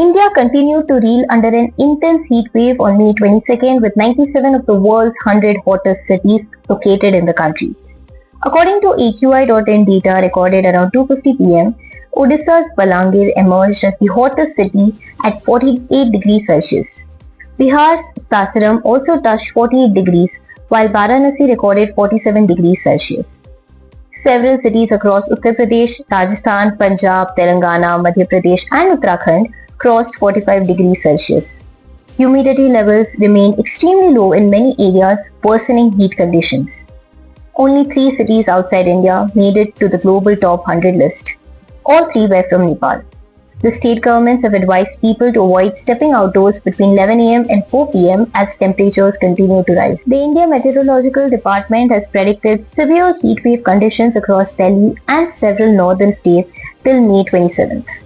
India continued to reel under an intense heat wave on May 22nd with 97 of the world's 100 hottest cities located in the country. According to AQI.in data recorded around 2:50 pm, Odisha's Balangir emerged as the hottest city at 48 degrees Celsius. Bihar's Sasaram also touched 48 degrees, while Varanasi recorded 47 degrees Celsius. Several cities across Uttar Pradesh, Rajasthan, Punjab, Telangana, Madhya Pradesh and Uttarakhand crossed 45 degrees Celsius. Humidity levels remained extremely low in many areas, worsening heat conditions. Only 3 cities outside India made it to the global top 100 list. All 3 were from Nepal. The state governments have advised people to avoid stepping outdoors between 11 am and 4 pm as temperatures continue to rise. The India Meteorological Department has predicted severe heat wave conditions across Delhi and several northern states till May 27th.